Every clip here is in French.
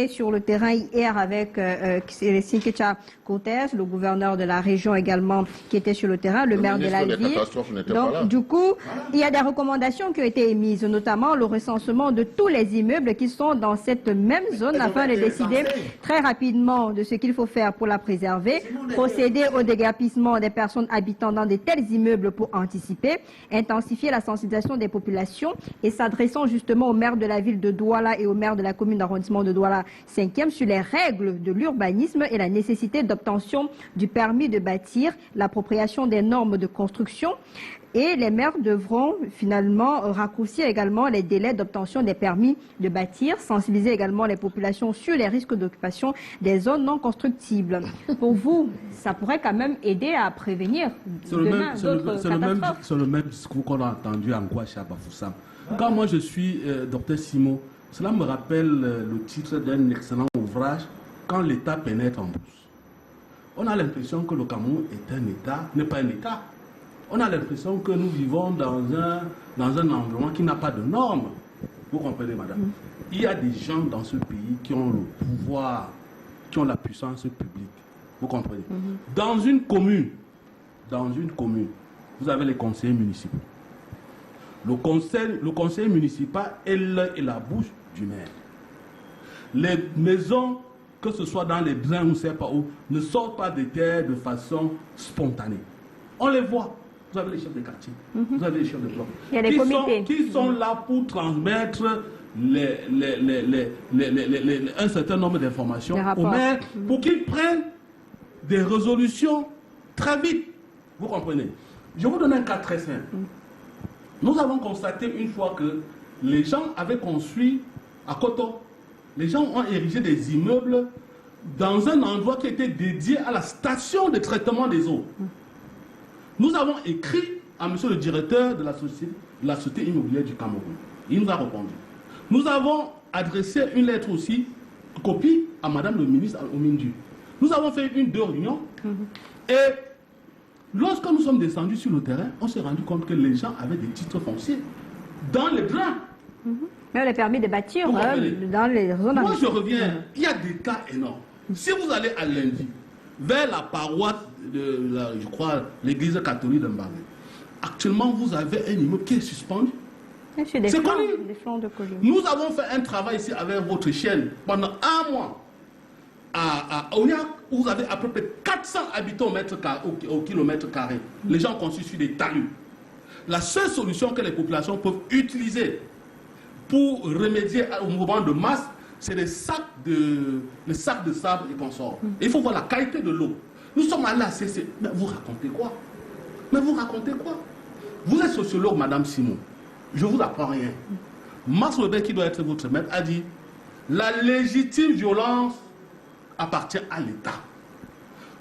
Sur le terrain hier avec Sinkecha Cortez, le gouverneur de la région également qui était sur le terrain, le maire de la ville. Donc du coup, il y a des recommandations qui ont été émises, notamment le recensement de tous les immeubles qui sont dans cette même zone afin de décider très rapidement de ce qu'il faut faire pour la préserver, procéder au déguerpissement des personnes habitant dans de tels immeubles pour anticiper, intensifier la sensibilisation des populations et s'adressant justement au maire de la ville de Douala et au maire de la commune d'arrondissement de Douala 5e sur les règles de l'urbanisme et la nécessité d'obtention du permis de bâtir, l'appropriation des normes de construction. Et les maires devront finalement raccourcir également les délais d'obtention des permis de bâtir, sensibiliser également les populations sur les risques d'occupation des zones non constructibles. Pour vous, ça pourrait quand même aider à prévenir demain d'autres catastrophes. C'est le même discours qu'on a entendu en Gouache à Bafoussam. Quand moi je suis Dr Simon, cela me rappelle le titre d'un excellent ouvrage, Quand l'État pénètre en bourse. On a l'impression que le Cameroun est un État, n'est pas un État. On a l'impression que nous vivons dans un environnement qui n'a pas de normes. Vous comprenez, madame? Il y a des gens dans ce pays qui ont le pouvoir, qui ont la puissance publique. Vous comprenez? Dans une commune, vous avez les conseillers municipaux. Le conseil municipal est l'œil et la bouche du maire. Les maisons, que ce soit dans les drains ou ne sais pas où, ne sortent pas des terres de façon spontanée. On les voit. Vous avez les chefs de quartier, vous avez les chefs de bloc. Il y a des comités. Qui sont là pour transmettre un certain nombre d'informations aux maires pour qu'ils prennent des résolutions très vite. Vous comprenez? Je vous donne un cas très simple. Nous avons constaté une fois que les gens avaient construit à Koto, les gens ont érigé des immeubles dans un endroit qui était dédié à la station de traitement des eaux. Nous avons écrit à monsieur le directeur de la société immobilière du Cameroun. Il nous a répondu. Nous avons adressé une lettre aussi, copie à madame le ministre Omindu. Nous avons fait deux réunions et lorsque nous sommes descendus sur le terrain, on s'est rendu compte que les gens avaient des titres fonciers dans les drains. Même les permis de bâtir dans les zones. Moi, je reviens. Il y a des cas énormes. Si vous allez à lundi, vers la paroisse de, je crois, l'église catholique de Mbangé, actuellement, vous avez un immeuble qui est suspendu. C'est connu. Nous avons fait un travail ici avec votre chaîne pendant un mois à Ouniak, où vous avez à peu près 400 habitants au kilomètre carré. Les gens construisent sur des talus. La seule solution que les populations peuvent utiliser pour remédier au mouvement de masse, c'est les sacs de sable et consorts. Il faut voir la qualité de l'eau. Nous sommes allés à CC. Mais vous racontez quoi? Vous êtes sociologue, madame Simon. Je ne vous apprends rien. Max Weber, qui doit être votre maître, a dit la légitime violence appartient à l'État.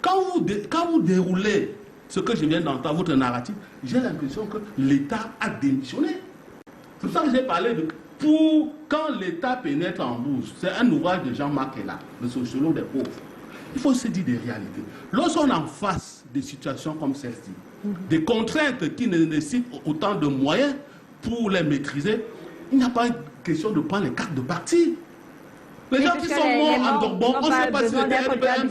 Quand vous déroulez ce que je viens d'entendre, votre narrative, j'ai l'impression que l'État a démissionné. C'est pour ça que j'ai parlé de... Quand l'État pénètre en bourse, c'est un ouvrage de Jean-Marc Ella, le sociologue des pauvres. Il faut se dire des réalités. Lorsqu'on est en face des situations comme celle-ci, des contraintes qui nécessitent autant de moyens pour les maîtriser, il n'y a pas une question de prendre les cartes de parti. Les gens qui sont morts en Dorbon, on ne sait pas si c'était LPM,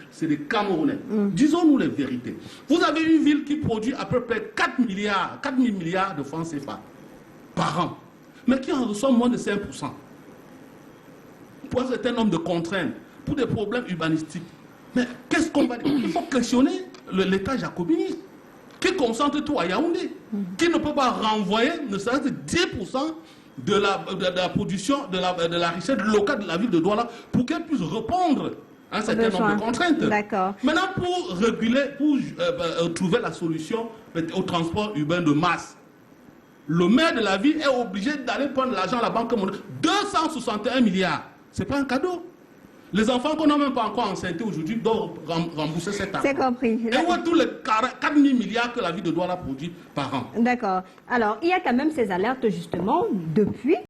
c'est des Camerounais. Disons-nous les vérités. Vous avez une ville qui produit à peu près 4 000 milliards de francs CFA par an, mais qui en reçoit moins de 5%. Pour un certain nombre de contraintes, pour des problèmes urbanistiques. Mais qu'est-ce qu'on va dire? Il faut questionner l'État jacobiniste, qui concentre tout à Yaoundé, qui ne peut pas renvoyer ne serait-ce que 10% de la production, de la richesse locale de la ville de Douala, pour qu'elle puisse répondre à un certain nombre de contraintes. Maintenant, pour réguler, pour trouver la solution au transport urbain de masse, le maire de la ville est obligé d'aller prendre l'argent à la banque mondiale. 261 milliards. Ce n'est pas un cadeau. Les enfants qu'on n'a même pas encore enceintés aujourd'hui doivent rembourser cet argent. C'est compris. Et où est tous les 4 000 milliards que la ville de Douala produit par an? D'accord. Alors, il y a quand même ces alertes justement depuis